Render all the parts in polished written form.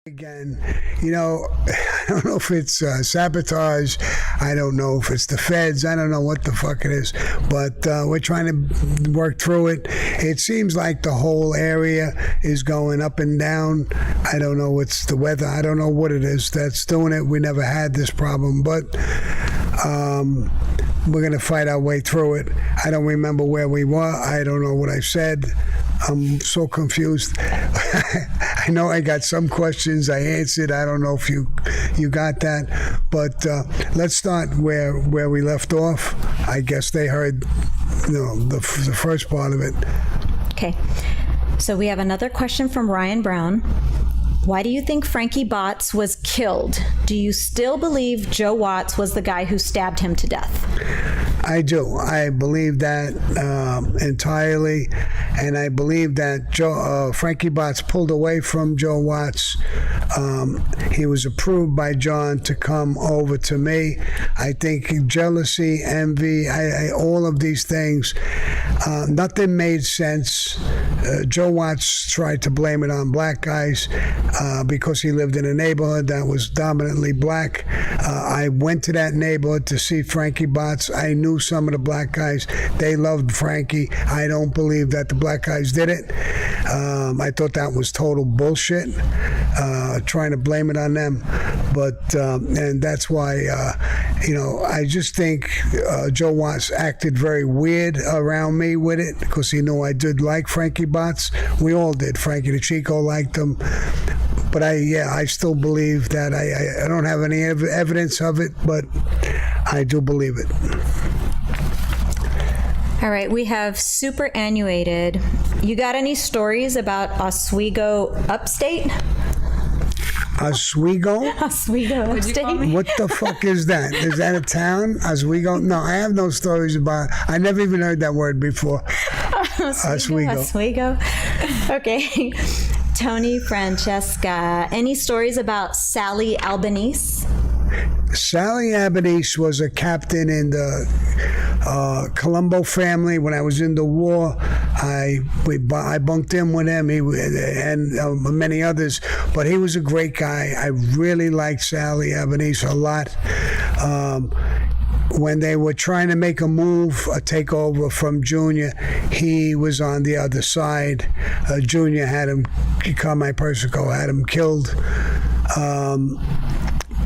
Again, I don't know if it's sabotage. I don't know if it's the feds. I don't know what the fuck it is, but we're trying to work through it. It seems like the whole area is going up and down. I don't know what's the weather. I don't know what it is that's doing it. We never had this problem, but we're going to fight our way through it. I don't remember where we were. I don't know what I said. I'm so confused. I know I got some questions I answered. I don't know if you got that, but let's start where we left off. I guess they heard the first part of it. Okay, so we have another question from Ryan Brown. Why do you think Frankie Botts was killed? Do you still believe Joe Watts was the guy who stabbed him to death? I do. I believe that entirely, and I believe that Frankie Botts pulled away from Joe Watts. He was approved by John to come over to me. I think jealousy, envy, all of these things, nothing made sense. Joe Watts tried to blame it on black guys because he lived in a neighborhood that was dominantly black. I went to that neighborhood to see Frankie Botts. I knew some of the black guys. They loved Frankie. I don't believe that the black guys did it. I thought that was total bullshit, trying to blame it on them. But, and that's why, I just think Joe Watts acted very weird around me with it because he knew I did like Frankie Botts. We all did. Frankie the Chico liked him. But I still believe that. I don't have any evidence of it, but I do believe it. All right, we have superannuated. You got any stories about Oswego upstate? Oswego? Oswego upstate? What the fuck is that? Is that a town? Oswego? No, I have no stories about. I never even heard that word before. Oswego. Okay. Tony Francesca. Any stories about Sally Albanese? Sally Albanese was a captain in the Colombo family when I was in the war. I bunked in with him and many others, but he was a great guy. I really liked Sally Albanese a lot. When they were trying to make a move, a takeover from Junior, he was on the other side. Junior had him, Carmine Persico had him killed.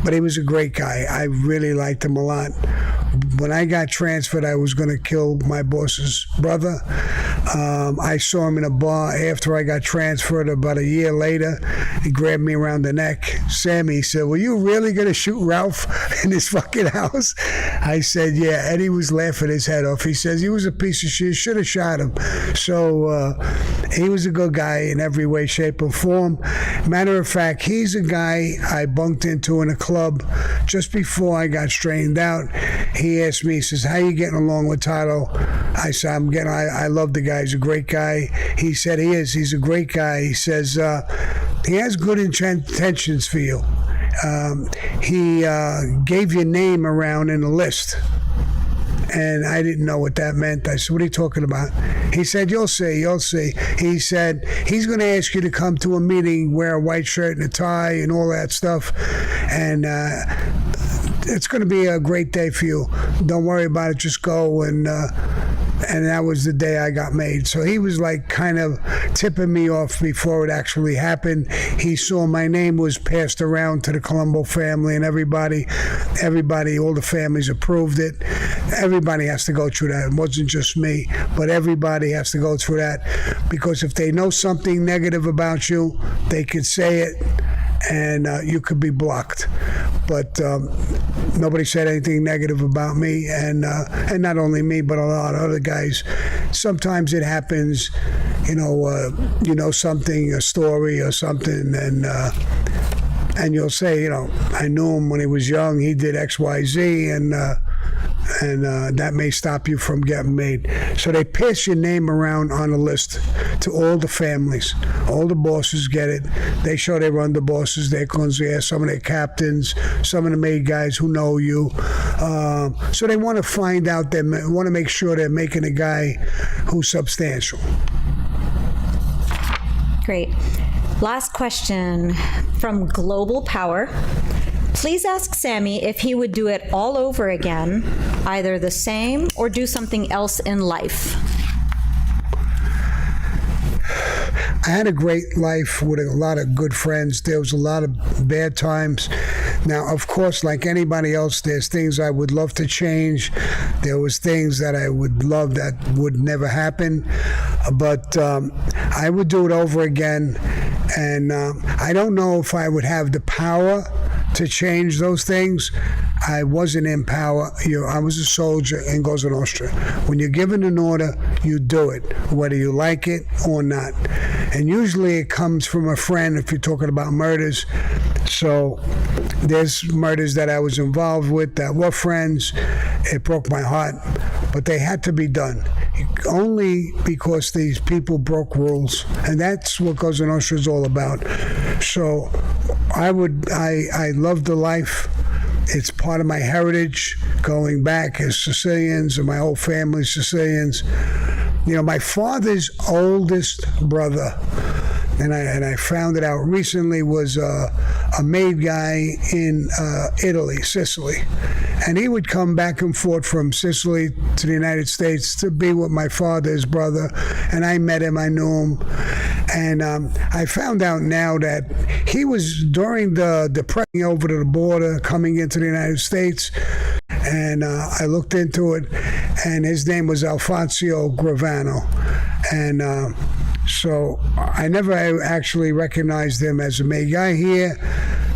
But he was a great guy. I really liked him a lot. When I got transferred, I was going to kill my boss's brother. I saw him in a bar after I got transferred about a year later. He grabbed me around the neck. Sammy said, "Were you really going to shoot Ralph in his fucking house?" I said, "Yeah." And he was laughing his head off. He says, "He was a piece of shit. Should have shot him." So he was a good guy in every way, shape, or form. Matter of fact, he's a guy I bunked into in a club just before I got straightened out. He asked me, he says, "How you getting along with Tato?" I said, I love the guy. He's a great guy. He said he is. He's a great guy. He says, he has good intentions for you. He gave your name around in a list. And I didn't know what that meant. I said, "What are you talking about?" He said, you'll see. He said, he's going to ask you to come to a meeting, wear a white shirt and a tie and all that stuff. And it's going to be a great day for you. Don't worry about it. Just go. And that was the day I got made. So he was like kind of tipping me off before it actually happened. He saw my name was passed around to the Colombo family, and everybody, all the families approved it. Everybody has to go through that. It wasn't just me, but everybody has to go through that, because if they know something negative about you, they could say it, and you could be blocked. But nobody said anything negative about me, and not only me, but a lot of other guys. Sometimes it happens, something, a story or something, and you'll say, I knew him when he was young. He did X, Y, Z, and that may stop you from getting made. So they pass your name around on a list to all the families. All the bosses get it. They show they run the bosses, their concierge, some of their captains, some of the maid guys who know you. So they want to find out, they want to make sure they're making a guy who's substantial. Great. Last question from Global Power. Please ask Sammy if he would do it all over again, either the same or do something else in life. I had a great life with a lot of good friends. There was a lot of bad times. Now, of course, like anybody else, there's things I would love to change. There was things that I would love that would never happen. But I would do it over again. And I don't know if I would have the power to change those things. I wasn't in power. I was a soldier in Cosa Nostra. When you're given an order, you do it, whether you like it or not. And usually it comes from a friend if you're talking about murders. So there's murders that I was involved with that were friends. It broke my heart, but they had to be done. Only because these people broke rules. And that's what Cosa Nostra is all about. So I love the life. It's part of my heritage, going back as Sicilians, and my whole family's Sicilians. You know, my father's oldest brother, and I found it out recently, was a maid guy in Italy, Sicily. And he would come back and forth from Sicily to the United States to be with my father's brother. And I met him, I knew him. And I found out now that he was during the depression over to the border, coming into the United States. And I looked into it, and his name was Alfonso Gravano. And so I never actually recognized him as a maid guy here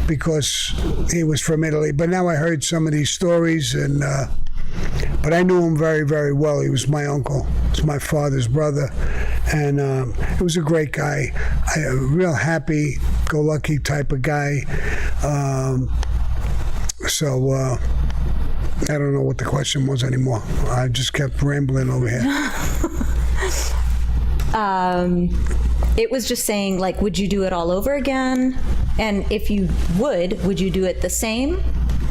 because he was from Italy. But now I heard some of these stories, and but I knew him very, very well. He was my uncle. He was my father's brother. And he was a great guy, a real happy-go-lucky type of guy. So I don't know what the question was anymore. I just kept rambling over here. It was just saying, like, would you do it all over again? And if you would you do it the same?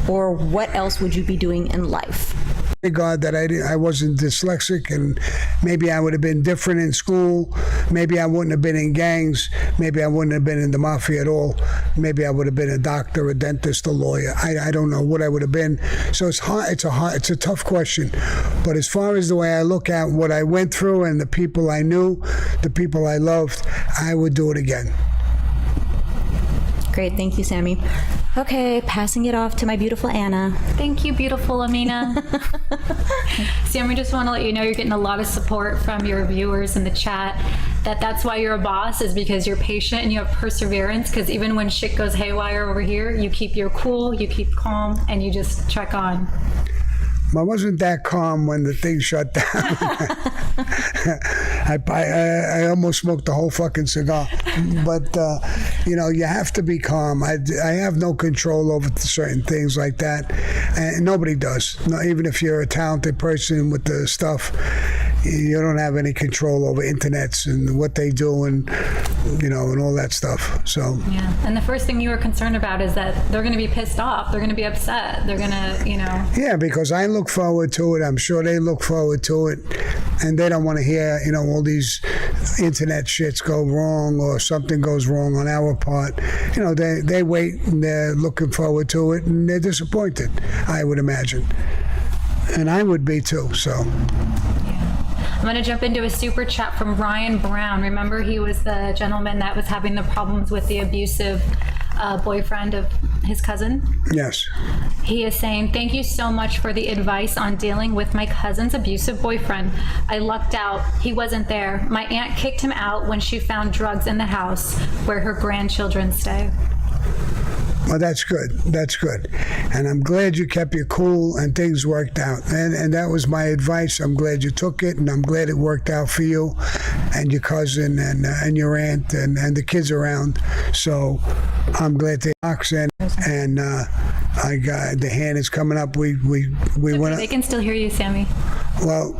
Or what else would you be doing in life? Thank God that I wasn't dyslexic, and maybe I would have been different in school. Maybe I wouldn't have been in gangs. Maybe I wouldn't have been in the mafia at all. Maybe I would have been a doctor, a dentist, a lawyer. I don't know what I would have been. So it's hard. It's a tough question. But as far as the way I look at what I went through and the people I knew, the people I loved, I would do it again. Great, thank you, Sammy. Okay, passing it off to my beautiful Anna. Thank you, beautiful Amina. Sam, we just want to let you know you're getting a lot of support from your viewers in the chat. That's why you're a boss, is because you're patient and you have perseverance, because even when shit goes haywire over here, you keep your cool, you keep calm, and you just trek on. I wasn't that calm when the thing shut down. I almost smoked the whole fucking cigar. But, you have to be calm. I have no control over certain things like that. And nobody does. No, even if you're a talented person with the stuff, you don't have any control over internets and what they do and all that stuff. So yeah. And the first thing you were concerned about is that they're going to be pissed off. They're going to be upset. They're going to, Yeah, because I look forward to it. I'm sure they look forward to it. And they don't want to hear, all these internet shits go wrong or something goes wrong on our part. They wait and they're looking forward to it and they're disappointed, I would imagine. And I would be too, so. I'm going to jump into a super chat from Ryan Brown. Remember, he was the gentleman that was having the problems with the abusive boyfriend of his cousin? Yes. He is saying, thank you so much for the advice on dealing with my cousin's abusive boyfriend. I lucked out. He wasn't there. My aunt kicked him out when she found drugs in the house where her grandchildren stay. Well, that's good. That's good. And I'm glad you kept your cool and things worked out. And that was my advice. I'm glad you took it, and I'm glad it worked out for you and your cousin and your aunt and the kids around. So I'm glad they box in. And I got the hand is coming up. We went. They can still hear you, Sammy. Well,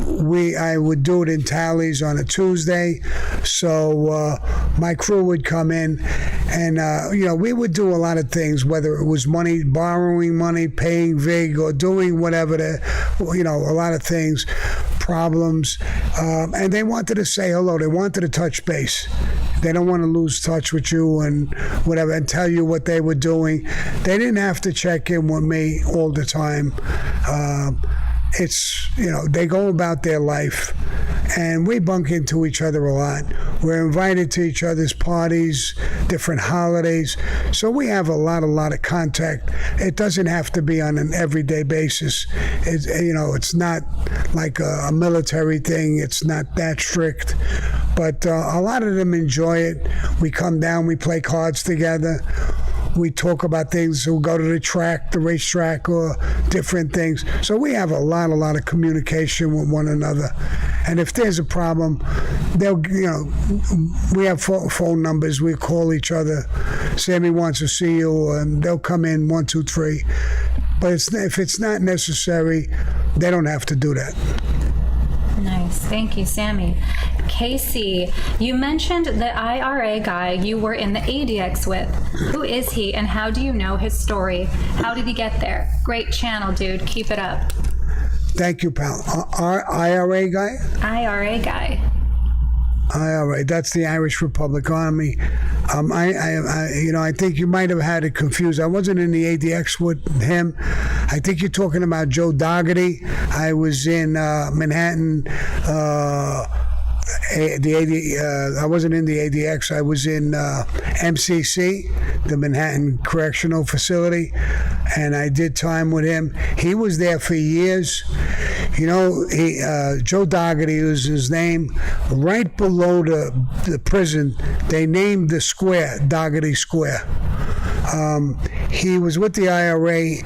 I would do it in tallies on a Tuesday. So my crew would come in, and we would do a lot of things, whether it was money, borrowing money, paying vig, or doing whatever. A lot of things, problems, and they wanted to say hello. They wanted to touch base. They don't want to lose touch with you and whatever, and tell you what they were doing. They didn't have to check in with me all the time. It's, they go about their life, and we bump into each other a lot. We're invited to each other's parties, different holidays, so we have a lot of contact. It doesn't have to be on an everyday basis. It's not like a military thing. It's not that strict, but a lot of them enjoy it. We come down, we play cards together. We talk about things. We'll go to the racetrack, or different things. So we have a lot of communication with one another. And if there's a problem, we have phone numbers. We call each other. Sammy wants to see you, and they'll come in 1, 2, 3. But if it's not necessary, they don't have to do that. Nice. Thank you, Sammy. Casey, you mentioned the IRA guy you were in the ADX with. Who is he, and how do you know his story? How did he get there? Great channel, dude. Keep it up. Thank you, pal. Our IRA guy? IRA guy. IRA, that's the Irish Republic Army. I think you might have had it confused. I wasn't in the ADX with him. I think you're talking about Joe Dougherty. I was in Manhattan. I wasn't in the ADX. I was in MCC, the Manhattan Correctional Facility, and I did time with him. He was there for years. Joe Dougherty was his name. Right below the prison, they named the square Dougherty Square. He was with the IRA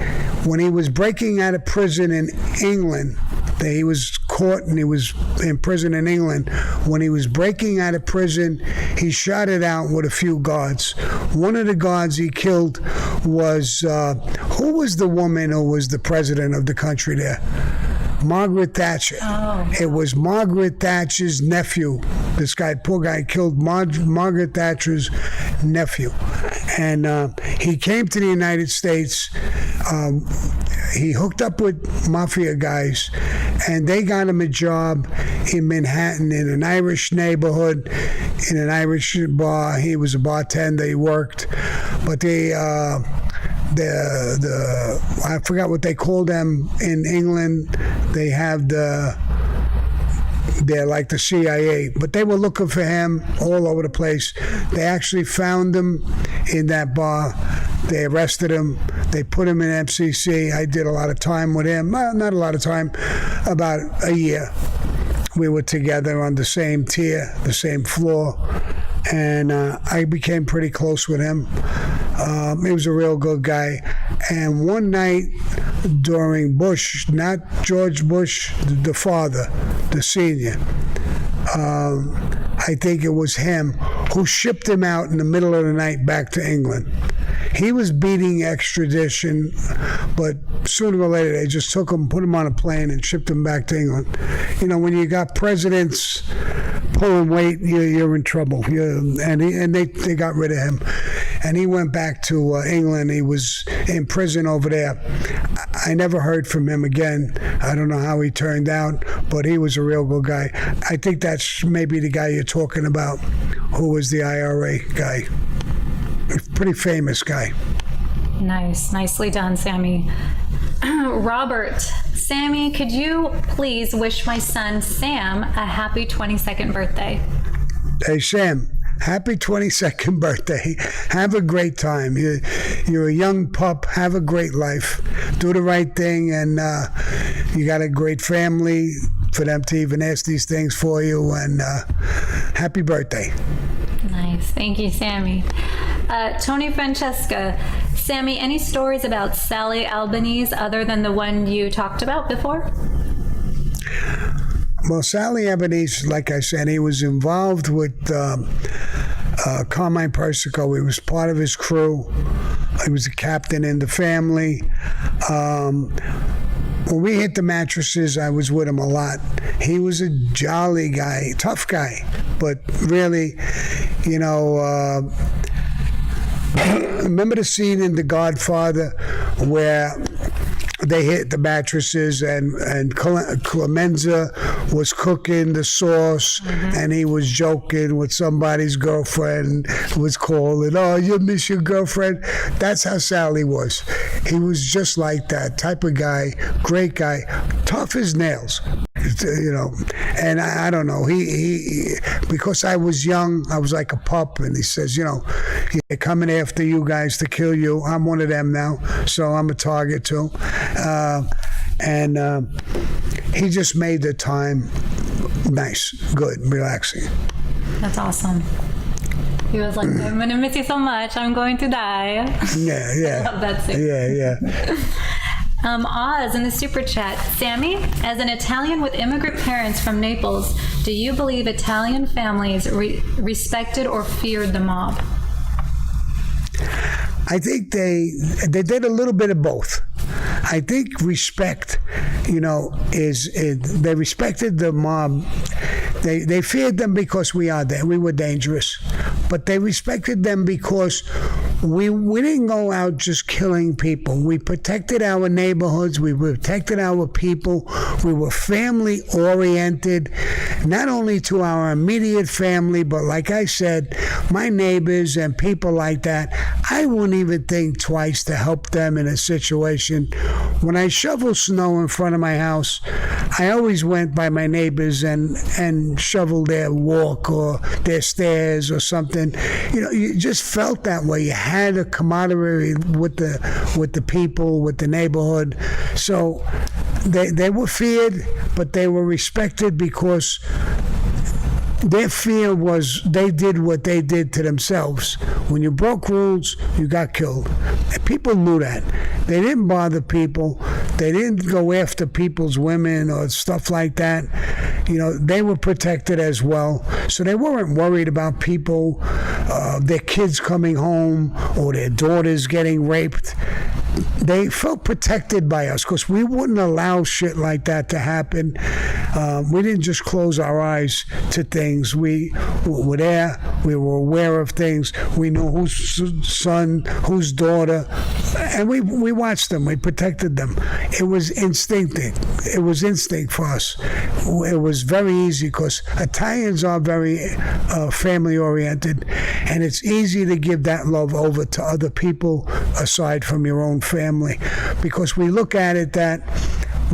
when he was breaking out of prison in England. He was caught and he was in prison in England. When he was breaking out of prison, he shot it out with a few guards. One of the guards he killed was, who was the woman who was the president of the country there? Margaret Thatcher. Oh. It was Margaret Thatcher's nephew. This guy, poor guy, killed Margaret Thatcher's nephew. And he came to the United States. He hooked up with mafia guys, and they got him a job in Manhattan in an Irish neighborhood, in an Irish bar. He was a bartender. He worked, but I forgot what they call them in England. They have they're like the CIA, but they were looking for him all over the place. They actually found him in that bar. They arrested him. They put him in MCC. I did a lot of time with him. Not a lot of time, about a year. We were together on the same tier, the same floor, and I became pretty close with him. He was a real good guy. And one night during Bush, not George Bush, the father, the senior, I think it was him who shipped him out in the middle of the night back to England. He was beating extradition, but sooner or later they just took him, put him on a plane, and shipped him back to England. When you got presidents pulling weight, you're in trouble. And they got rid of him. And he went back to England. He was in prison over there. I never heard from him again. I don't know how he turned out, but he was a real good guy. I think that's maybe the guy you're talking about, who was the IRA guy. A pretty famous guy. Nice. Nicely done, Sammy. Robert, Sammy, could you please wish my son, Sam, a happy 22nd birthday? Hey, Sam. Happy 22nd birthday. Have a great time. You're a young pup. Have a great life. Do the right thing, and you got a great family for them to even ask these things for you, and happy birthday. Nice. Thank you, Sammy. Tony Francesca. Sammy, any stories about Sally Albanese other than the one you talked about before? Well, Sally Albanese, like I said, he was involved with Carmine Persico. He was part of his crew. He was a captain in the family. When we hit the mattresses, I was with him a lot. He was a jolly guy, tough guy, but really, remember the scene in The Godfather where they hit the mattresses, and Clemenza was cooking the sauce, and he was joking with somebody's girlfriend, was calling, "Oh, you miss your girlfriend." That's how Sally was. He was just like that type of guy, great guy, tough as nails. And I don't know, he because I was young, I was like a pup, and he says, they're coming after you guys to kill you. I'm one of them now, so I'm a target too. He just made the time nice, good, relaxing. That's awesome. He was like, "I'm gonna miss you so much. I'm going to die." Yeah. I love that scene. Yeah. Oz in the super chat. Sammy, as an Italian with immigrant parents from Naples, do you believe Italian families respected or feared the mob? I think they did a little bit of both. I think respect, they respected the mob. They feared them because we were dangerous, but they respected them because we didn't go out just killing people. We protected our neighborhoods. We protected our people. We were family oriented, not only to our immediate family, but like I said, my neighbors and people like that, I wouldn't even think twice to help them in a situation. When I shovel snow in front of my house, I always went by my neighbors and shoveled their walk or their stairs or something. You just felt that way. You had a camaraderie with the people, with the neighborhood. So they were feared, but they were respected because their fear was they did what they did to themselves. When you broke rules, you got killed. And people knew that. They didn't bother people. They didn't go after people's women or stuff like that. They were protected as well. So they weren't worried about people, their kids coming home or their daughters getting raped. They felt protected by us because we wouldn't allow shit like that to happen. We didn't just close our eyes to things. We were there. We were aware of things. We knew whose son, whose daughter, and we watched them. We protected them. It was instinctive. It was instinct for us. It was very easy because Italians are very family-oriented, and it's easy to give that love over to other people aside from your own family, because we look at it that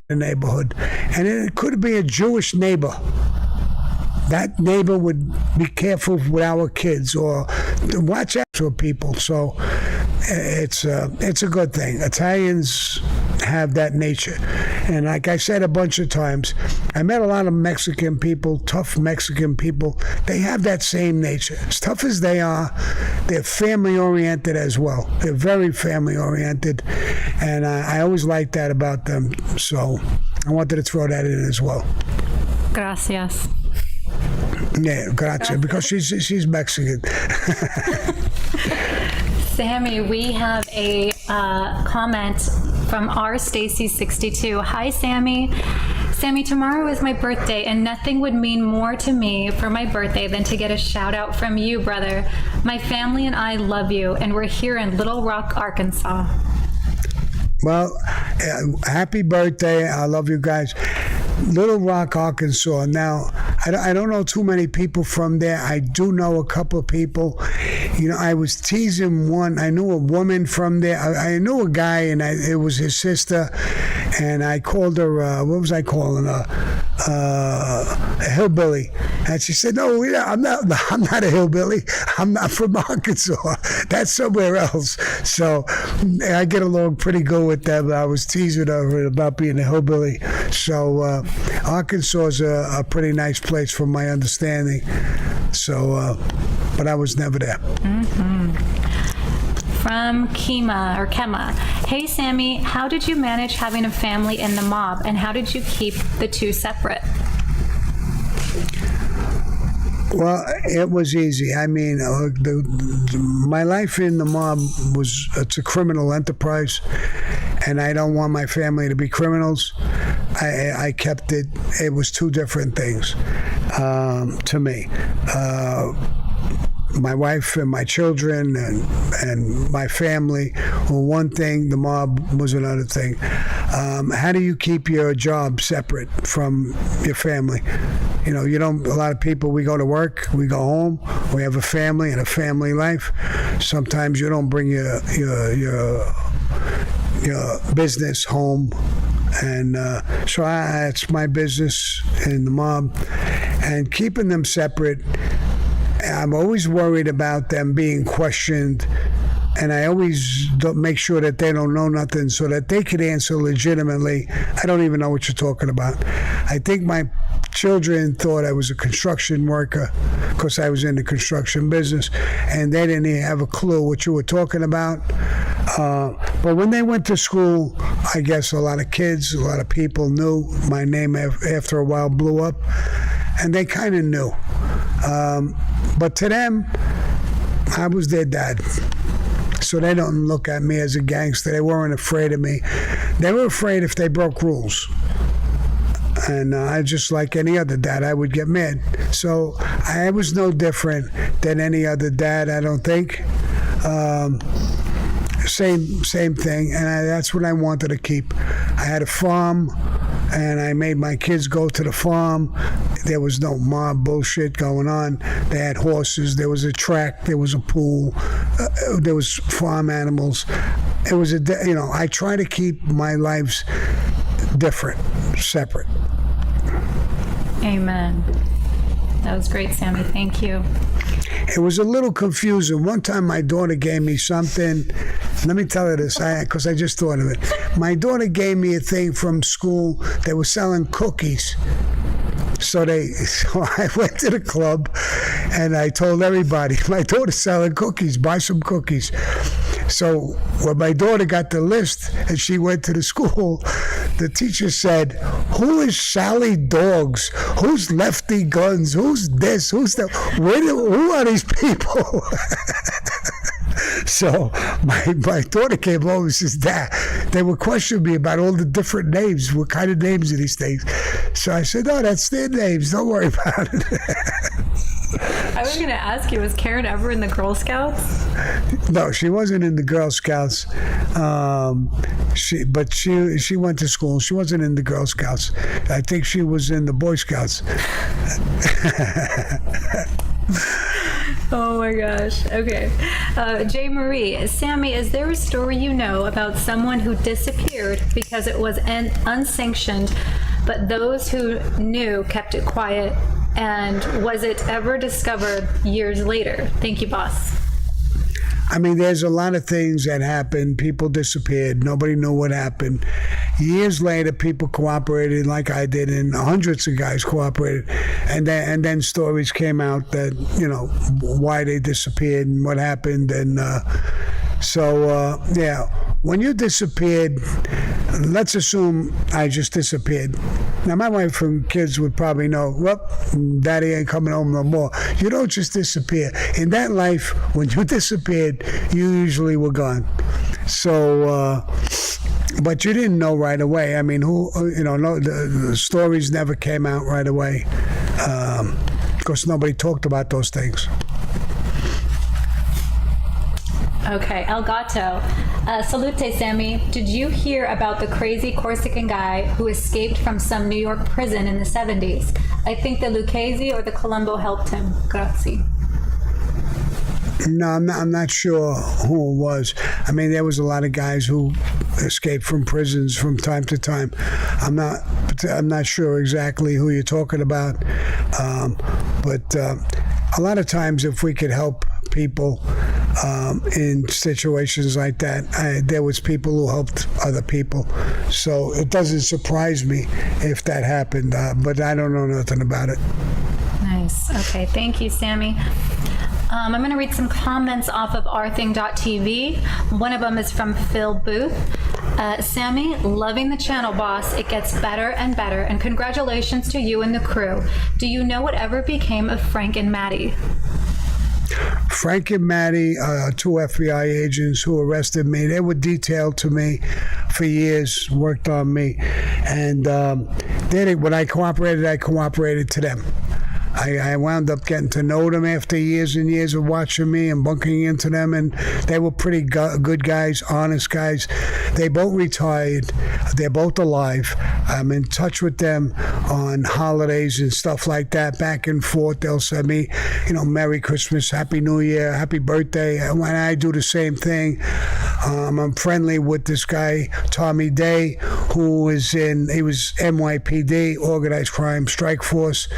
the neighborhood, and it could be a Jewish neighbor. That neighbor would be careful with our kids or watch out for people. So it's a good thing. Italians have that nature. And like I said a bunch of times, I met a lot of Mexican people, tough Mexican people. They have that same nature. As tough as they are, they're family-oriented as well. They're very family-oriented. And I always liked that about them. So I wanted to throw that in as well. Gracias. Yeah, grazie, because she's Mexican. Sammy, we have a comment from R. Stacy 62. Hi, Sammy. Sammy, tomorrow is my birthday, and nothing would mean more to me for my birthday than to get a shout out from you, brother. My family and I love you, and we're here in Little Rock, Arkansas. Well, happy birthday. I love you guys. Little Rock, Arkansas. Now, I don't know too many people from there. I do know a couple of people. I was teasing one. I knew a woman from there. I knew a guy, and it was his sister. And I called her, what was I calling her? A hillbilly. And she said, "No, I'm not a hillbilly. I'm not from Arkansas. That's somewhere else." So I get along pretty good with them. I was teasing her about being a hillbilly. So Arkansas is a pretty nice place from my understanding. So, but I was never there. Mm-hmm. From Kema. Hey, Sammy, how did you manage having a family in the mob, and how did you keep the two separate? Well, it was easy. I mean, my life in the mob it's a criminal enterprise, and I don't want my family to be criminals. I kept it. It was two different things to me. my wife and my children and my family were one thing, the mob was another thing. How do you keep your job separate from your family? You know, a lot of people, we go to work, we go home, we have a family and a family life. Sometimes you don't bring your business home. And so it's my business in the mob. And keeping them separate, I'm always worried about them being questioned. And I always don't make sure that they don't know nothing so that they could answer legitimately. I don't even know what you're talking about. I think my children thought I was a construction worker because I was in the construction business, and they didn't even have a clue what you were talking about. But when they went to school, I guess a lot of kids, a lot of people knew my name after a while blew up, and they kind of knew. But to them, I was their dad. So they don't look at me as a gangster. They weren't afraid of me. They were afraid if they broke rules. And I just like any other dad, I would get mad. So I was no different than any other dad, I don't think. Same thing, and that's what I wanted to keep. I had a farm, and I made my kids go to the farm. There was no mob bullshit going on. They had horses, there was a track, there was a pool, there was farm animals. It was I try to keep my lives different, separate. Amen. That was great, Sammy. Thank you. It was a little confusing. One time my daughter gave me something. Let me tell you this, because I just thought of it. My daughter gave me a thing from school. They were selling cookies. So I went to the club and I told everybody, my daughter's selling cookies, buy some cookies. So when my daughter got the list and she went to the school, the teacher said, "Who is Sally Dogs? Who's Lefty Guns? Who's this? Who's that? Who are these people?" So my daughter came home and says, "Dad," they were questioning me about all the different names. What kind of names are these things? So I said, "No, that's their names. Don't worry about it." I was going to ask you, was Karen ever in the Girl Scouts? No, she wasn't in the Girl Scouts. She went to school. She wasn't in the Girl Scouts. I think she was in the Boy Scouts. Oh my gosh. Okay. J. Marie, Sammy, is there a story you know about someone who disappeared because it was unsanctioned, but those who knew kept it quiet? And was it ever discovered years later? Thank you, boss. I mean, there's a lot of things that happened. People disappeared. Nobody knew what happened. Years later, people cooperated like I did, and hundreds of guys cooperated. And then stories came out that, why they disappeared and what happened. And when you disappeared, let's assume I just disappeared. Now, my wife and kids would probably know, well, Daddy ain't coming home no more. You don't just disappear. In that life, when you disappeared, you usually were gone. So, but you didn't know right away. I mean, the stories never came out right away because nobody talked about those things. Okay, El Gato. Salute, Sammy. Did you hear about the crazy Corsican guy who escaped from some New York prison in the 70s? I think the Lucchese or the Colombo helped him. Grazie. No, I'm not sure who it was. I mean, there was a lot of guys who escaped from prisons from time to time. I'm not sure exactly who you're talking about, but a lot of times if we could help people in situations like that, there was people who helped other people. So it doesn't surprise me if that happened, but I don't know nothing about it. Nice. Okay, thank you, Sammy. I'm going to read some comments off of ourthing.tv. One of them is from Phil Booth. Sammy, loving the channel, boss. It gets better and better, and congratulations to you and the crew. Do you know whatever became of Frank and Maddie? Frank and Maddie, two FBI agents who arrested me. They were detailed to me for years, worked on me. And when I cooperated to them. I wound up getting to know them after years and years of watching me and bunking into them, and they were pretty good guys, honest guys. They both retired. They're both alive. I'm in touch with them on holidays and stuff like that, back and forth. They'll send me, Merry Christmas, Happy New Year, Happy Birthday. And when I do the same thing, I'm friendly with this guy, Tommy Day, who was NYPD, Organized Crime Strike Force,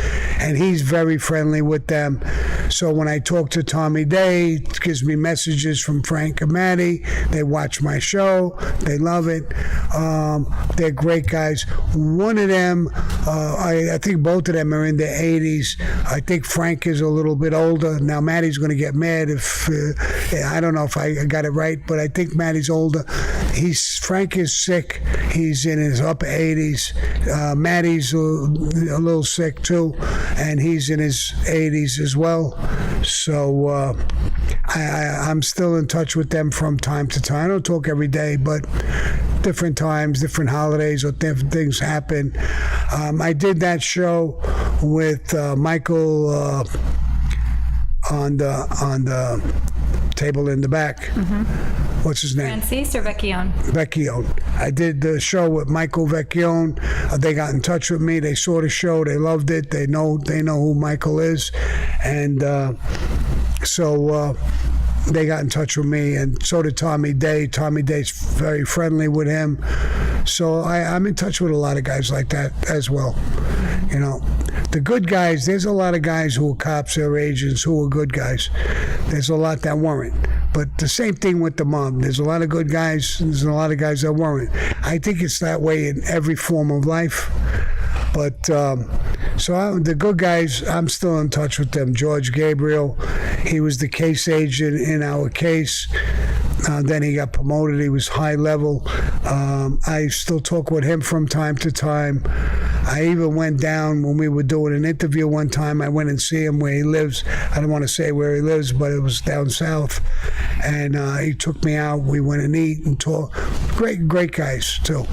and he's very friendly with them. So when I talk to Tommy Day, it gives me messages from Frank and Maddie. They watch my show. They love it. They're great guys. One of them, I think both of them are in their 80s. I think Frank is a little bit older. Now, Maddie's going to get mad if, I don't know if I got it right, but I think Maddie's older. Frank is sick. He's in his upper 80s. Maddie's a little sick too, and he's in his 80s as well. So I'm still in touch with them from time to time. I don't talk every day, but different times, different holidays, or different things happen. I did that show with Michael on the table in the back. Mm-hmm. What's his name? Francis or Vecchione? Vecchione. I did the show with Michael Vecchione. They got in touch with me. They saw the show. They loved it. They know who Michael is, and so they got in touch with me, and so did Tommy Day. Tommy Day's very friendly with him. So I'm in touch with a lot of guys like that as well. The good guys, there's a lot of guys who are cops or agents who are good guys. There's a lot that weren't. But the same thing with the mob. There's a lot of good guys, and there's a lot of guys that weren't. I think it's that way in every form of life. But the good guys, I'm still in touch with them. George Gabriel, he was the case agent in our case. Then he got promoted. He was high level. I still talk with him from time to time. I even went down when we were doing an interview one time. I went and see him where he lives. I don't want to say where he lives, but it was down south. And he took me out. We went and eat and talk. Great guys, too.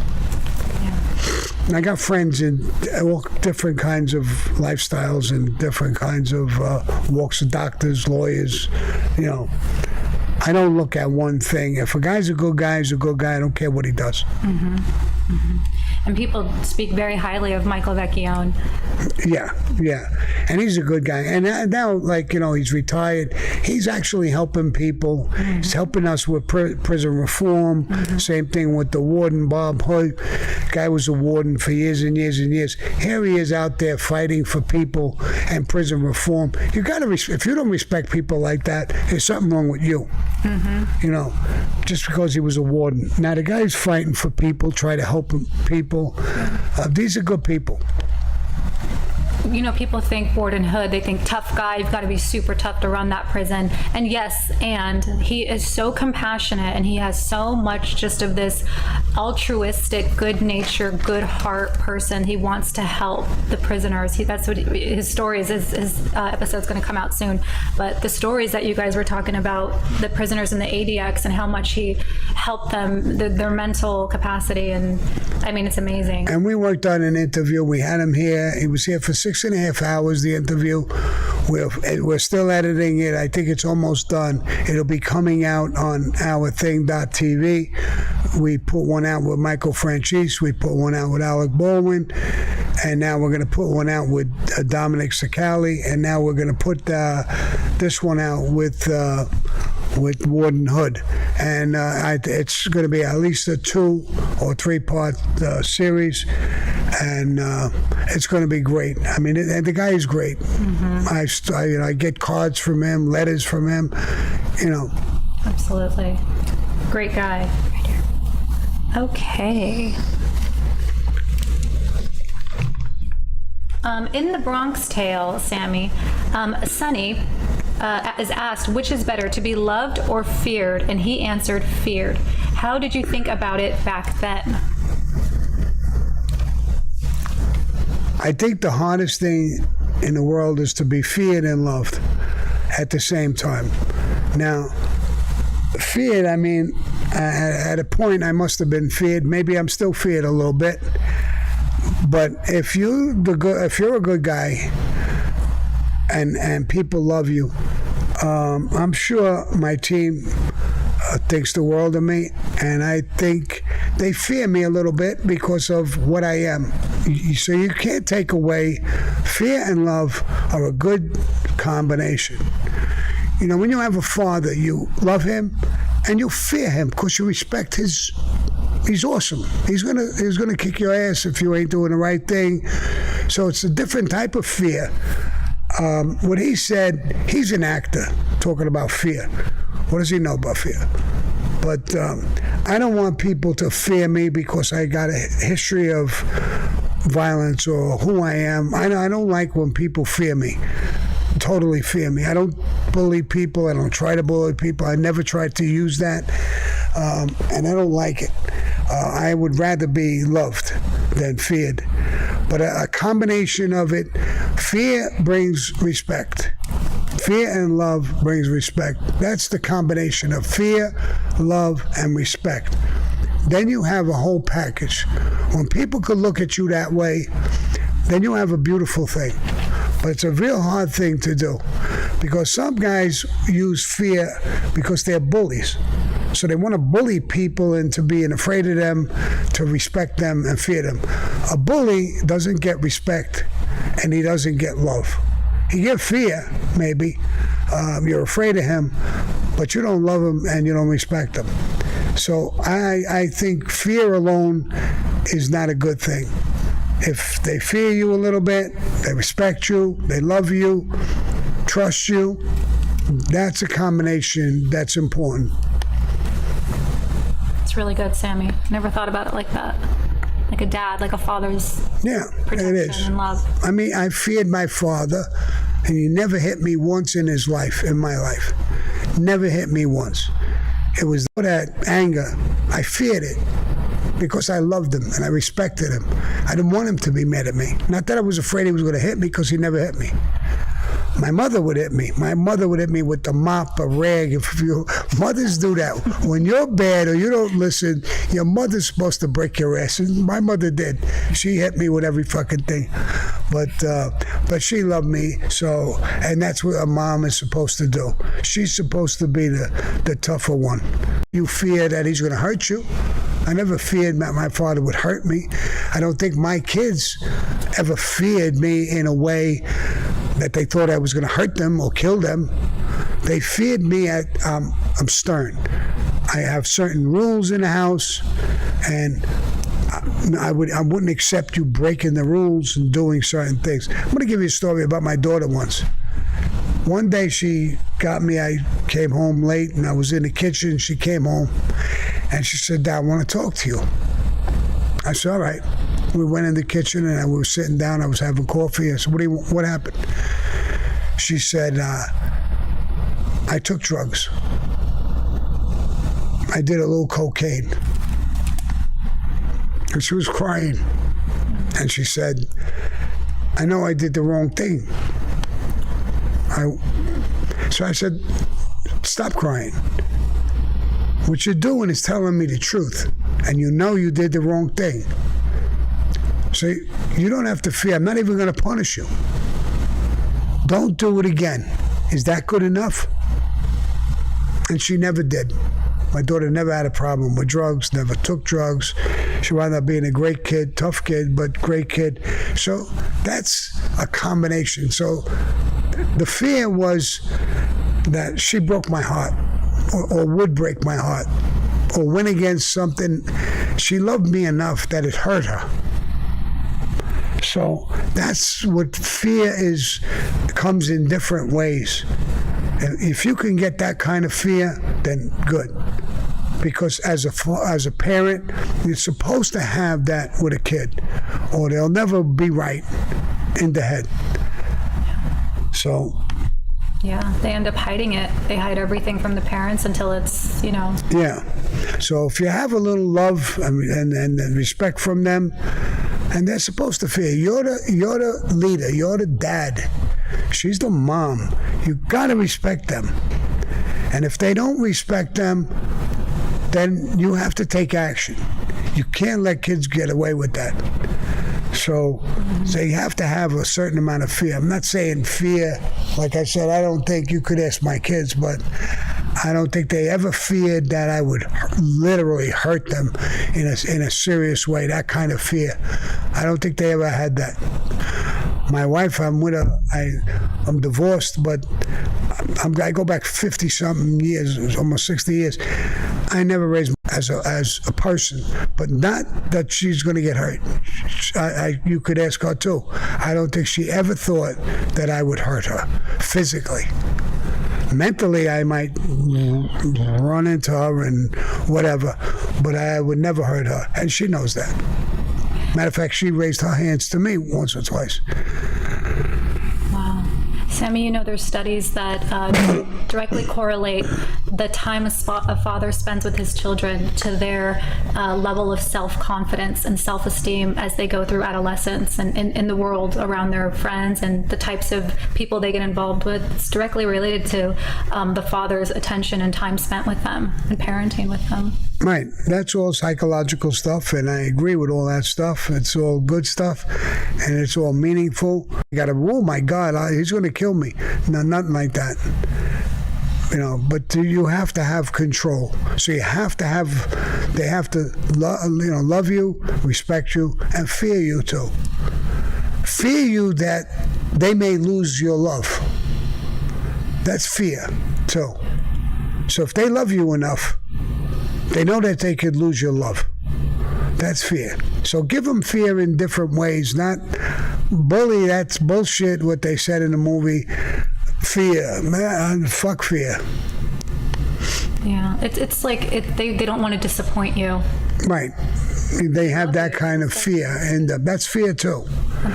I got friends in all different kinds of lifestyles and different kinds of walks of doctors, lawyers. I don't look at one thing. If a guy's a good guy, he's a good guy. I don't care what he does. Mm-hmm. Mm-hmm. And people speak very highly of Michael Vecchione. Yeah. And he's a good guy. And now, he's retired. He's actually helping people. Mm-hmm. He's helping us with prison reform. Mm-hmm. Same thing with the warden, Bob Hood. Guy was a warden for years and years and years. Here he is out there fighting for people and prison reform. You got to, if you don't respect people like that, there's something wrong with you. Mm-hmm. Just because he was a warden. Now, the guy's fighting for people, try to help people. These are good people. People think Warden Hood, they think tough guy, you've got to be super tough to run that prison. And yes, and he is so compassionate, and he has so much just of this altruistic, good nature, good heart person. He wants to help the prisoners. That's what his stories is. His episode's going to come out soon. But the stories that you guys were talking about, the prisoners in the ADX and how much he helped them, their mental capacity, and I mean, it's amazing. And we worked on an interview. We had him here. He was here for 6.5 hours, the interview. We're still editing it. I think it's almost done. It'll be coming out on our thing.tv. We put one out with Michael Franchise. We put one out with Alec Baldwin. And now we're going to put one out with Dominic Sicali. And now we're going to put this one out with Warden Hood. And it's going to be at least a 2 or 3 part series. And it's going to be great. I mean, the guy is great. Mm-hmm. I get cards from him, letters from him. Absolutely, great guy. Okay. In the Bronx Tale, Sammy, Sonny is asked which is better, to be loved or feared, and he answered feared. How did you think about it back then? I think the hardest thing in the world is to be feared and loved at the same time. Now, feared, I mean, at a point I must have been feared. Maybe I'm still feared a little bit. But if you're a good guy, and people love you. I'm sure my team thinks the world of me, and I think they fear me a little bit because of what I am. So you can't take away fear and love are a good combination. You know, when you have a father, you love him and you fear him because you respect his. He's awesome. He's gonna kick your ass if you ain't doing the right thing. So it's a different type of fear. What he said, he's an actor talking about fear. What does he know about fear? But I don't want people to fear me because I got a history of violence or who I am. I don't like when people fear me, totally fear me. I don't bully people. I don't try to bully people. I never tried to use that, and I don't like it. I would rather be loved than feared. But a combination of it, fear brings respect. Fear and love brings respect. That's the combination of fear, love, and respect. Then you have a whole package. When people could look at you that way, then you have a beautiful thing. But it's a real hard thing to do because some guys use fear because they're bullies. So they want to bully people into being afraid of them, to respect them and fear them. A bully doesn't get respect and he doesn't get love. He gets fear, maybe. You're afraid of him, but you don't love him and you don't respect him. So I think fear alone is not a good thing. If they fear you a little bit, they respect you, they love you, trust you, that's a combination that's important. It's really good, Sammy. Never thought about it like that. Like a dad, like a father's protection it is. and love. I mean, I feared my father, and he never hit me once in his life, in my life. Never hit me once. It was that anger. I feared it because I loved him and I respected him. I didn't want him to be mad at me. Not that I was afraid he was going to hit me because he never hit me. My mother would hit me. My mother would hit me with the mop, a rag. If you mothers do that, when you're bad or you don't listen, your mother's supposed to break your ass. And my mother did. She hit me with every fucking thing. But she loved me. So, and that's what a mom is supposed to do. She's supposed to be the tougher one. You fear that he's going to hurt you. I never feared that my father would hurt me. I don't think my kids ever feared me in a way that they thought I was going to hurt them or kill them. They feared me at, I'm stern. I have certain rules in the house, and I wouldn't accept you breaking the rules and doing certain things. I'm going to give you a story about my daughter once. One day she got me, I came home late and I was in the kitchen. She came home and she said, "Dad, I want to talk to you." I said, "All right." We went in the kitchen and we were sitting down. I was having coffee. I said, "What happened?" She said, "I took drugs. I did a little cocaine." And she was crying. And she said, "I know I did the wrong thing." So I said, "Stop crying. What you're doing is telling me the truth. And you know you did the wrong thing. So you don't have to fear. I'm not even going to punish you. Don't do it again. Is that good enough?" And she never did. My daughter never had a problem with drugs, never took drugs. She wound up being a great kid, tough kid, but great kid. So that's a combination. So the fear was that she broke my heart or would break my heart or went against something. She loved me enough that it hurt her. So that's what fear is, comes in different ways. And if you can get that kind of fear, then good. Because as a parent, you're supposed to have that with a kid, or they'll never be right in the head. So. Yeah, they end up hiding it. They hide everything from the parents until it's, Yeah. So if you have a little love and respect from them, and they're supposed to fear. You're the leader. You're the dad. She's the mom. You got to respect them. And if they don't respect them, then you have to take action. You can't let kids get away with that. So they have to have a certain amount of fear. I'm not saying fear, like I said, I don't think, you could ask my kids, but I don't think they ever feared that I would literally hurt them in a serious way, that kind of fear. I don't think they ever had that. My wife, I'm with her, I'm divorced, but I go back 50-something years, almost 60 years. I never raised as a person, but not that she's going to get hurt. You could ask her too. I don't think she ever thought that I would hurt her physically. Mentally, I might run into her and whatever, but I would never hurt her, and she knows that. Matter of fact, she raised her hands to me once or twice. Wow. Sammy, there's studies that directly correlate the time a father spends with his children to their level of self-confidence and self-esteem as they go through adolescence and in the world around their friends and the types of people they get involved with. It's directly related to the father's attention and time spent with them and parenting with them. Right. That's all psychological stuff, and I agree with all that stuff. It's all good stuff, and it's all meaningful. You got to, oh my God, he's going to kill me. No, nothing like that. But you have to have control. So they have to love you, respect you, and fear you too. Fear you that they may lose your love. That's fear too. So if they love you enough, they know that they could lose your love. That's fear. So give them fear in different ways, not bully. That's bullshit what they said in the movie. Fear, man, fuck fear. Yeah, it's like they don't want to disappoint you. Right. They have that kind of fear, and that's fear too.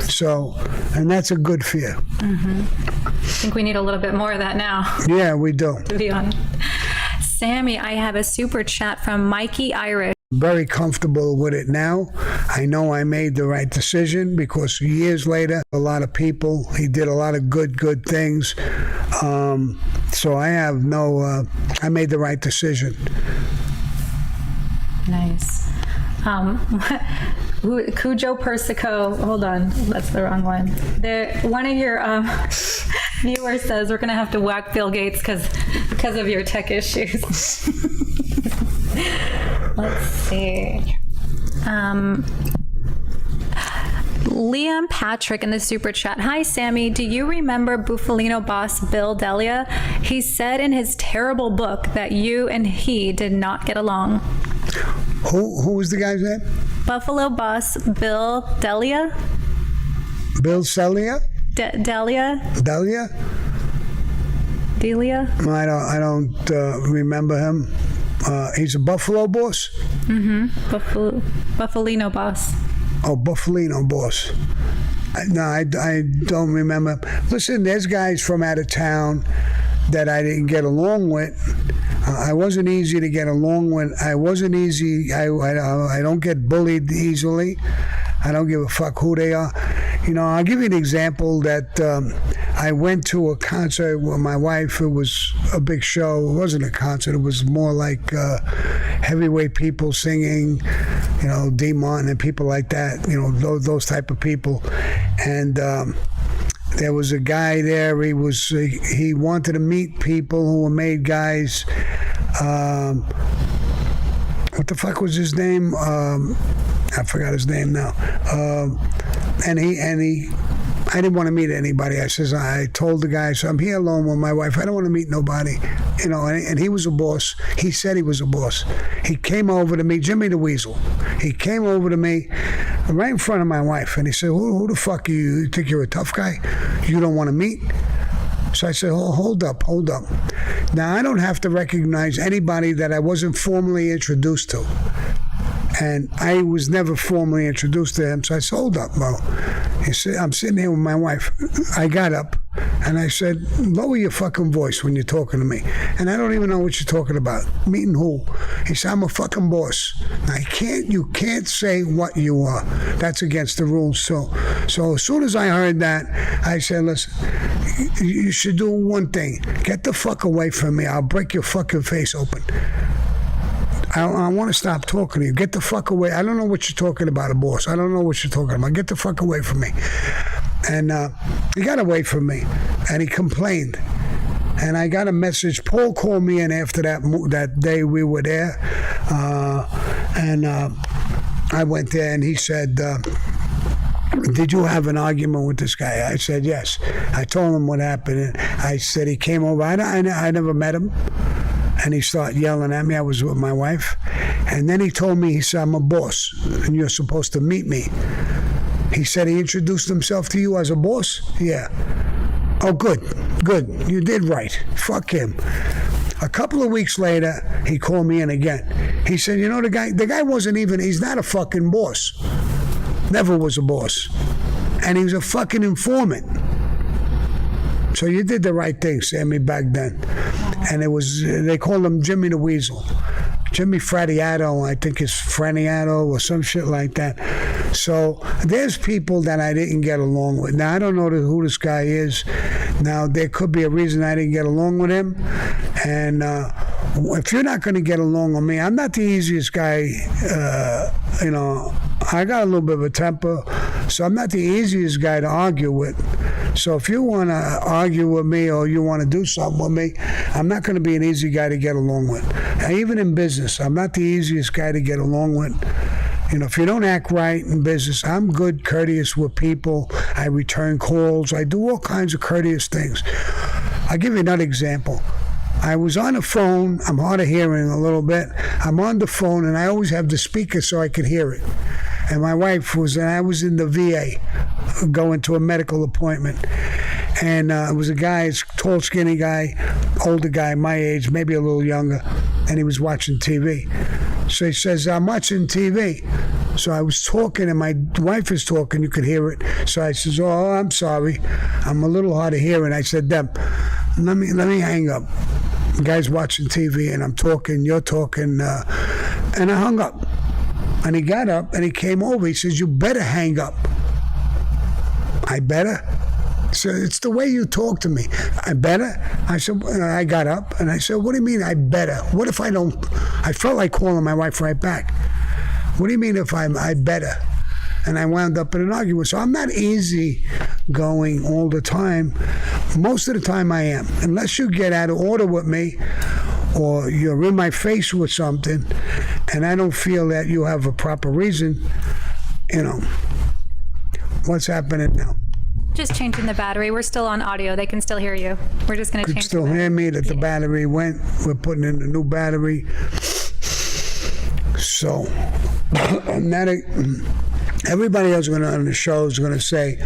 So, and that's a good fear. Mm-hmm. I think we need a little bit more of that now. Yeah, we do. To be honest. Sammy, I have a super chat from Mikey Irish. Very comfortable with it now. I know I made the right decision because years later, a lot of people, he did a lot of good things. So I have I made the right decision. Nice. Cujo Persico, hold on, that's the wrong one. One of your viewers says we're going to have to whack Bill Gates because of your tech issues. Let's see. Liam Patrick in the super chat. Hi, Sammy. Do you remember Buffalino boss Bill Delia? He said in his terrible book that you and he did not get along. Who was the guy's name? Buffalo boss Bill Delia. Bill Celia? Delia? Delia? Delia? I don't remember him. He's a Buffalo boss? Mm-hmm. Buffalino boss. Oh, Buffalino boss. No, I don't remember. Listen, there's guys from out of town that I didn't get along with. I wasn't easy to get along with. I wasn't easy. I don't get bullied easily. I don't give a fuck who they are. I'll give you an example that I went to a concert with my wife. It was a big show. It wasn't a concert. It was more like heavyweight people singing, D. Martin and people like that, those type of people. And there was a guy there. He wanted to meet people who were made guys. What the fuck was his name? I forgot his name now. And I didn't want to meet anybody. I told the guy, so I'm here alone with my wife. I don't want to meet nobody. And he was a boss. He said he was a boss. He came over to me, Jimmy the Weasel. He came over to me right in front of my wife, and he said, who the fuck are you? You think you're a tough guy? You don't want to meet? So I said, hold up. Now, I don't have to recognize anybody that I wasn't formally introduced to. And I was never formally introduced to him. So I said, hold up, bro. He said, I'm sitting here with my wife. I got up and I said, lower your fucking voice when you're talking to me. And I don't even know what you're talking about. Meeting who? He said, I'm a fucking boss. Now, you can't say what you are. That's against the rules. So as soon as I heard that, I said, listen, you should do one thing. Get the fuck away from me. I'll break your fucking face open. I want to stop talking to you. Get the fuck away. I don't know what you're talking about, a boss. I don't know what you're talking about. Get the fuck away from me. And he got away from me, and he complained. And I got a message. Paul called me in after that day we were there, and I went there, and he said, did you have an argument with this guy? I said, yes. I told him what happened. And I said he came over. I never met him. And he started yelling at me. I was with my wife. And then he told me, he said, I'm a boss, and you're supposed to meet me. He said he introduced himself to you as a boss? Yeah. Oh, good. You did right. Fuck him. A couple of weeks later, he called me in again. He said, you know, the guy wasn't even, he's not a fucking boss. Never was a boss. And he was a fucking informant. So you did the right thing, Sammy, back then. And it was, they called him Jimmy the Weasel. Jimmy Fradiato, I think it's Franiato or some shit like that. So there's people that I didn't get along with. Now, I don't know who this guy is. Now, there could be a reason I didn't get along with him. And if you're not going to get along with me, I'm not the easiest guy, you know. I got a little bit of a temper, so I'm not the easiest guy to argue with. So if you want to argue with me or you want to do something with me, I'm not going to be an easy guy to get along with. And even in business, I'm not the easiest guy to get along with. You know, if you don't act right in business, I'm good, courteous with people. I return calls. I do all kinds of courteous things. I'll give you another example. I was on the phone. I'm hard of hearing a little bit. I'm on the phone, and I always have the speaker so I could hear it. And my wife was, and I was in the VA going to a medical appointment. And it was a guy, a tall, skinny guy, older guy, my age, maybe a little younger, and he was watching TV. So he says, I'm watching TV. So I was talking, and my wife is talking, you could hear it. So I says, oh, I'm sorry. I'm a little hard of hearing. I said, Deb, let me hang up. The guy's watching TV, and I'm talking, you're talking, and I hung up. And he got up, and he came over. He says, you better hang up. I better? So it's the way you talk to me. I better? I said, I got up, and I said, what do you mean I better? What if I don't? I felt like calling my wife right back. What do you mean if I better? And I wound up in an argument. So I'm not easy going all the time. Most of the time I am. Unless you get out of order with me or you're in my face with something and I don't feel that you have a proper reason, you know, what's happening now? Just changing the battery. We're still on audio. They can still hear you. We're just going to change the battery. Still hear me that the battery went. We're putting in a new battery. So, everybody else on the show is going to say,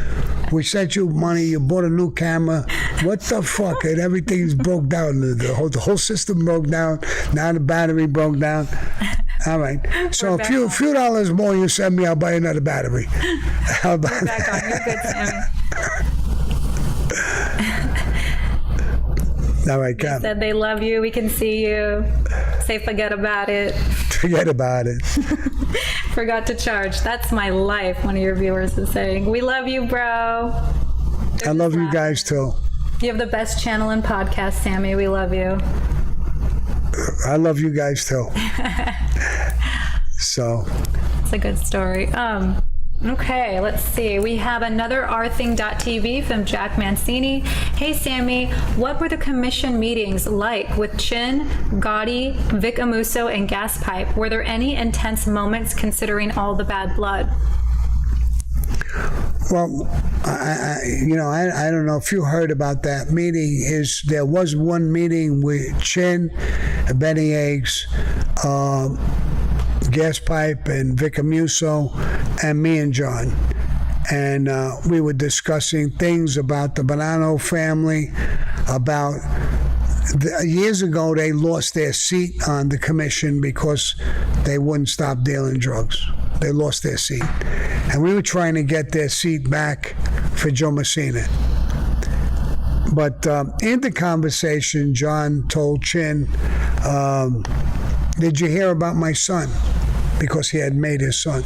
we sent you money, you bought a new camera. What the fuck? And everything's broke down. The whole system broke down. Now the battery broke down. All right. So a few dollars more you send me, I'll buy another battery. How about We're back on. You're good, Sammy. All right, come. Said they love you. We can see you. Say forget about it. Forget about it. Forgot to charge. That's my life, one of your viewers is saying. We love you, bro. I love you guys, too. You have the best channel and podcast, Sammy. We love you. I love you guys, too. So. It's a good story. Okay, let's see. We have another rthing.tv from Jack Mancini. Hey, Sammy, what were the commission meetings like with Chin, Gotti, Vic Amuso, and Gas Pipe? Were there any intense moments considering all the bad blood? Well, I don't know if you heard about that meeting. There was one meeting with Chin, Benny Eggs, Gas Pipe, and Vic Amuso, and me and John. And we were discussing things about the Bonanno family, about years ago they lost their seat on the commission because they wouldn't stop dealing drugs. They lost their seat. And we were trying to get their seat back for Joe Messina. But in the conversation, John told Chin, did you hear about my son? Because he had made his son.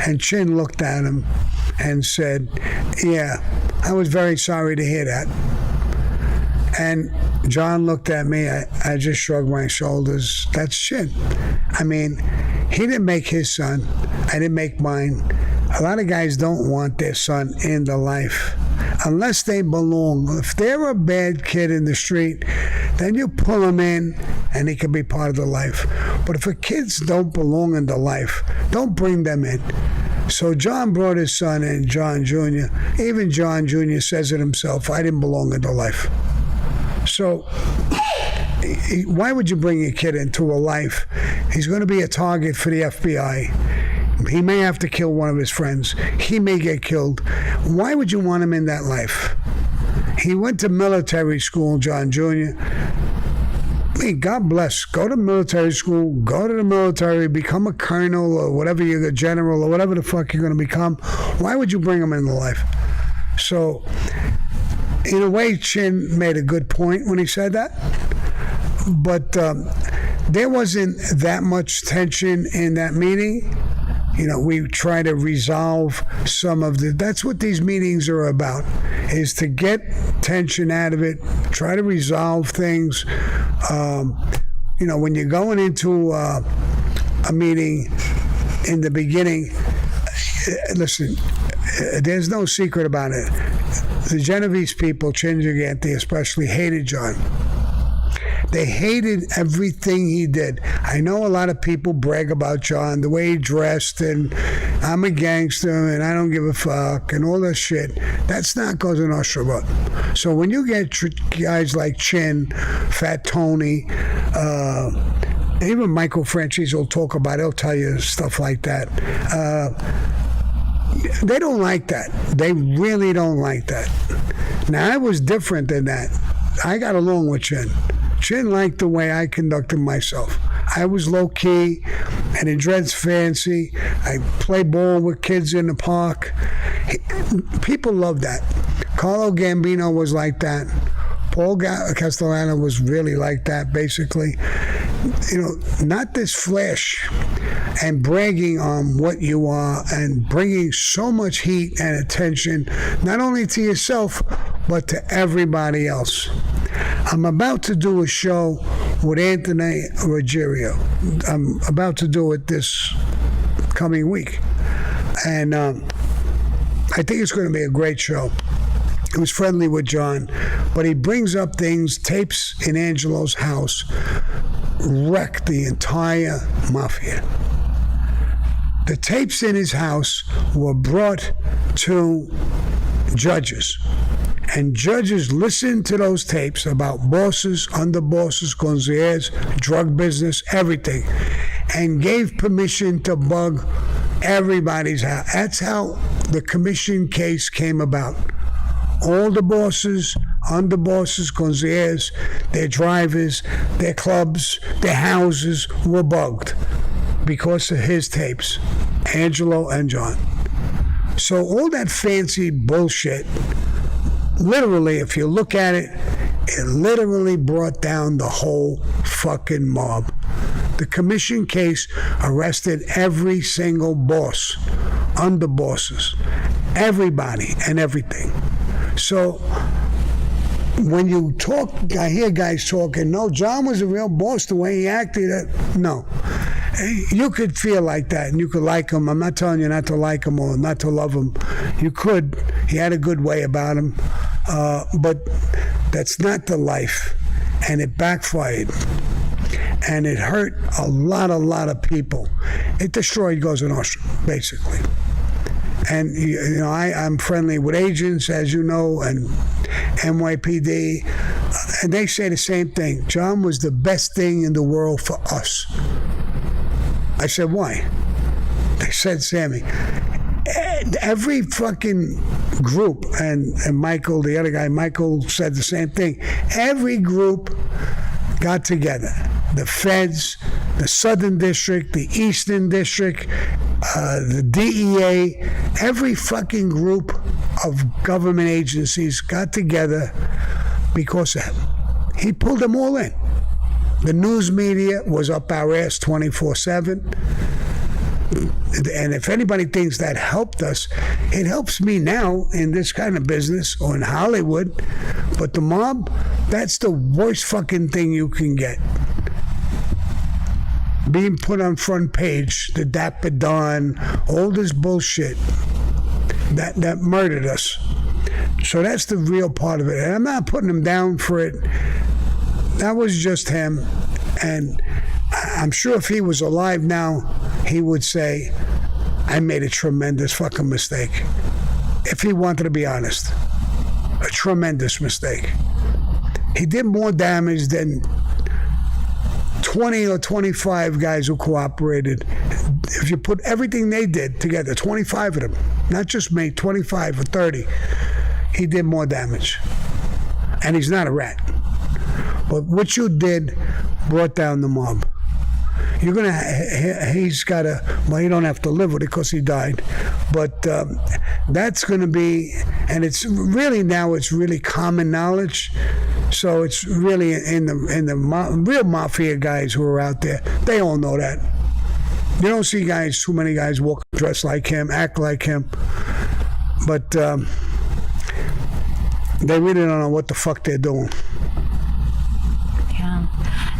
And Chin looked at him and said, yeah, I was very sorry to hear that. And John looked at me. I just shrugged my shoulders. That's Chin. I mean, he didn't make his son. I didn't make mine. A lot of guys don't want their son in the life unless they belong. If they're a bad kid in the street, then you pull him in and he can be part of the life. But if the kids don't belong in the life, don't bring them in. So John brought his son in, John Jr. Even John Jr. says it himself, I didn't belong in the life. So why would you bring your kid into a life? He's going to be a target for the FBI. He may have to kill one of his friends. He may get killed. Why would you want him in that life? He went to military school, John Jr. Hey, God bless. Go to military school. Go to the military. Become a colonel or whatever you're a general or whatever the fuck you're going to become. Why would you bring him into life? So, in a way, Chin made a good point when he said that. But there wasn't that much tension in that meeting. You know, we try to resolve some of that's what these meetings are about, is to get tension out of it, try to resolve things. You know, when you're going into a meeting in the beginning, listen, there's no secret about it. The Genovese people, Chin Gigante especially, hated John. They hated everything he did. I know a lot of people brag about John, the way he dressed, and I'm a gangster, and I don't give a fuck, and all that shit. That's not Cosa Nostra. So when you get guys like Chin, Fat Tony, even Michael Franchise will talk about it, he'll tell you stuff like that. They don't like that. They really don't like that. Now, I was different than that. I got along with Chin. Chin liked the way I conducted myself. I was low-key. I didn't dress fancy. I play ball with kids in the park. People love that. Carlo Gambino was like that. Paul Castellano was really like that, basically. You know, not this flash and bragging on what you are and bringing so much heat and attention, not only to yourself, but to everybody else. I'm about to do a show with Anthony Ruggiero. I'm about to do it this coming week. And I think it's going to be a great show. He was friendly with John, but he brings up things, tapes in Angelo's house, wrecked the entire mafia. The tapes in his house were brought to judges. And judges listened to those tapes about bosses, underbosses, concierge, drug business, everything, and gave permission to bug everybody's house. That's how the commission case came about. All the bosses, underbosses, concierge, their drivers, their clubs, their houses were bugged because of his tapes, Angelo and John. So all that fancy bullshit, literally, if you look at it, it literally brought down the whole fucking mob. The commission case arrested every single boss, underbosses, everybody and everything. So when you talk, I hear guys talking, no, John was a real boss the way he acted. No. You could feel like that and you could like him. I'm not telling you not to like him or not to love him. You could. He had a good way about him. But that's not the life. And it backfired. And it hurt a lot of people. It destroyed Cosa Nostra, basically. And, you know, I'm friendly with agents, as you know, and NYPD. And they say the same thing. John was the best thing in the world for us. I said, why? They said, Sammy, every fucking group, and Michael, the other guy, Michael said the same thing. Every group got together. The feds, the Southern District, the Eastern District, the DEA, every fucking group of government agencies got together because of him. He pulled them all in. The news media was up our ass 24/7. And if anybody thinks that helped us, it helps me now in this kind of business or in Hollywood. But the mob, That's the worst fucking thing you can get. Being put on front page, the Dapper Don, all this bullshit that murdered us. So that's the real part of it. And I'm not putting him down for it. That was just him. And I'm sure if he was alive now, he would say, I made a tremendous fucking mistake. If he wanted to be honest. A tremendous mistake. He did more damage than 20 or 25 guys who cooperated. If you put everything they did together, 25 of them, not just me, 25 or 30, he did more damage. And he's not a rat. But what you did brought down the mob. You're gonna, he's got to, well, you don't have to live with it because he died. But that's gonna be, and it's really now, it's really common knowledge. So it's really in the real mafia guys who are out there, they all know that. You don't see too many guys walk dressed like him, act like him. But they really don't know what the fuck they're doing. Yeah.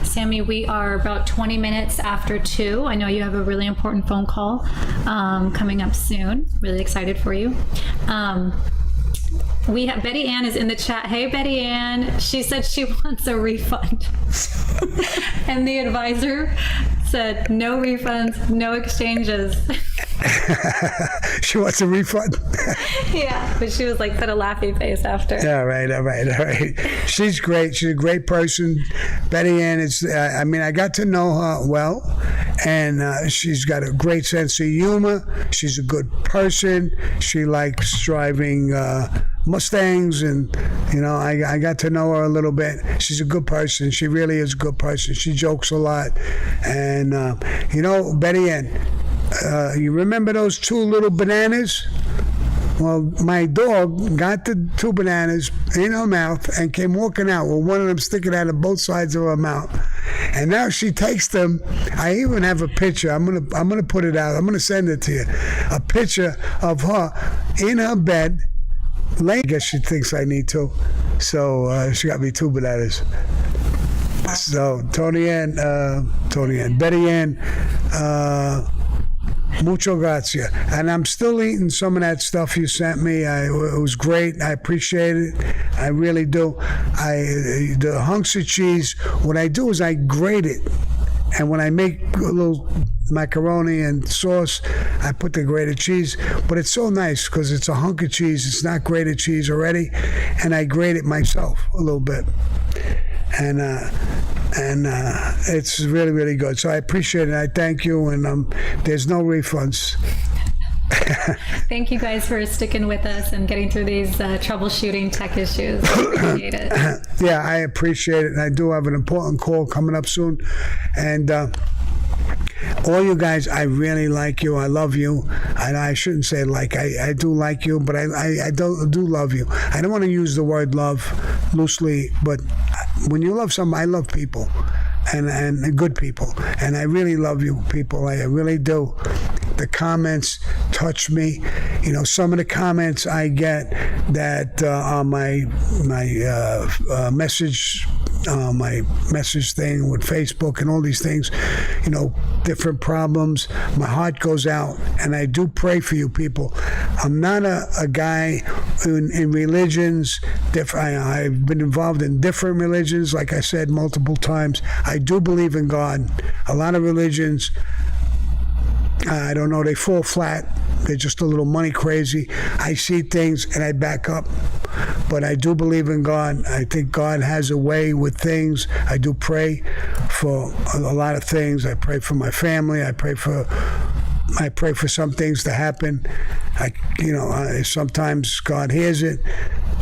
Sammy, we are about 20 minutes after 2. I know you have a really important phone call coming up soon. Really excited for you. We have Betty Ann is in the chat. Hey, Betty Ann. She said she wants a refund. And the advisor said no refunds, no exchanges. She wants a refund? Yeah, but she was like, put a laughy face after. All right. She's great. She's a great person. Betty Ann is, I got to know her well, and she's got a great sense of humor. She's a good person. She likes driving Mustangs, and I got to know her a little bit. She's a good person. She really is a good person. She jokes a lot, and Betty Ann, you remember those 2 little bananas? Well, my dog got the 2 bananas in her mouth and came walking out with one of them sticking out of both sides of her mouth. And now she takes them. I even have a picture. I'm gonna put it out. I'm gonna send it to you. A picture of her in her bed. I guess she thinks I need 2. So she got me 2 bananas. So Betty Ann, mucho gracias. And I'm still eating some of that stuff you sent me. It was great. I appreciate it. I really do. The hunks of cheese, what I do is I grate it. And when I make a little macaroni and sauce, I put the grated cheese. But it's so nice because it's a hunk of cheese. It's not grated cheese already. And I grate it myself a little bit. And it's really, really good. So I appreciate it. I thank you. And there's no refunds. Thank you guys for sticking with us and getting through these troubleshooting tech issues. I appreciate it. Yeah, I appreciate it. And I do have an important call coming up soon. And all you guys, I really like you. I love you. I shouldn't say like. I do like you, but I do love you. I don't want to use the word love loosely, but when you love somebody, I love people. And good people. And I really love you people. I really do. The comments touch me. Some of the comments I get that on my message thing with Facebook and all these things, different problems. My heart goes out, and I do pray for you people. I'm not a guy in religions. I've been involved in different religions, like I said multiple times. I do believe in God. A lot of religions, I don't know, they fall flat. They're just a little money crazy. I see things and I back up. But I do believe in God. I think God has a way with things. I do pray for a lot of things. I pray for my family. I pray for some things to happen. Sometimes God hears it,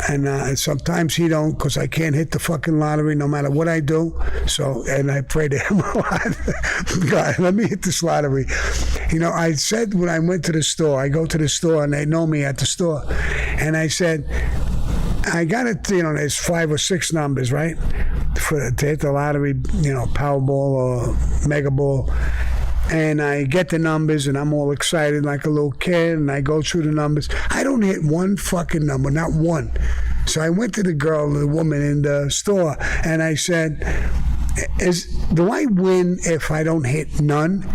and sometimes He don't, because I can't hit the fucking lottery no matter what I do. So, and I pray to Him a lot. God, let me hit this lottery. I said when I went to the store, I go to the store and they know me at the store, and I said, I got it. There's 5 or 6 numbers, right, to hit the lottery. Powerball or Mega Ball. And I get the numbers, and I'm all excited like a little kid, and I go through the numbers. I don't hit one fucking number, not one. So I went to the woman in the store, and I said, do I win if I don't hit none?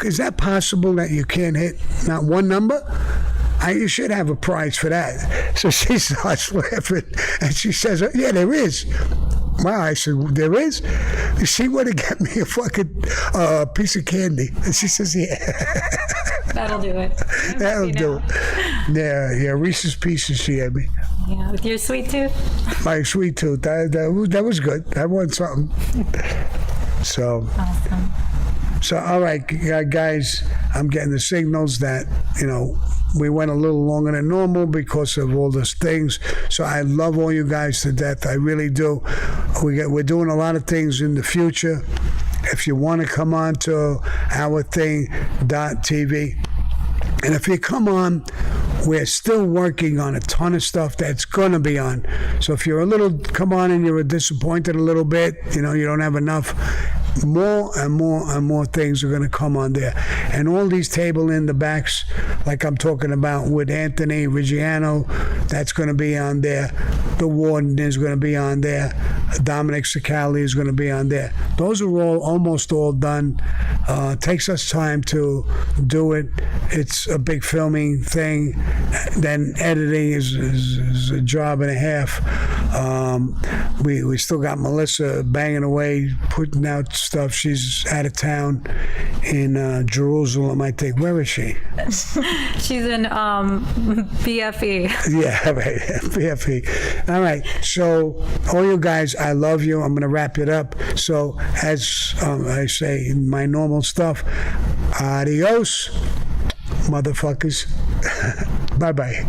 Is that possible that you can't hit not one number? You should have a prize for that. So she starts laughing, and she says, yeah, there is. Wow, I said, there is? She would have got me a fucking piece of candy. And she says, yeah. That'll do it. That'll do it. Yeah, Reese's Pieces she had me. Yeah, with your sweet tooth? My sweet tooth. That was good. I won something. So. Awesome. So, all right, guys, I'm getting the signals that, we went a little longer than normal because of all those things. So I love all you guys to death. I really do. We're doing a lot of things in the future. If you want to come on to ourthing.tv, and if you come on, we're still working on a ton of stuff that's going to be on. So if you're come on and you're disappointed a little bit, you don't have enough, more and more and more things are going to come on there. And all these table in the backs, like I'm talking about with Anthony Reggiano, that's going to be on there. The Warden is going to be on there. Dominic Cicali is going to be on there. Those are almost all done. Takes us time to do it. It's a big filming thing. Then editing is a job and a half. We still got Melissa banging away, putting out stuff. She's out of town in Jerusalem, I think. Where is she? She's in BFE. Yeah, right. BFE. All right. So, all you guys, I love you. I'm going to wrap it up. So, as I say in my normal stuff, adios, motherfuckers. Bye-bye.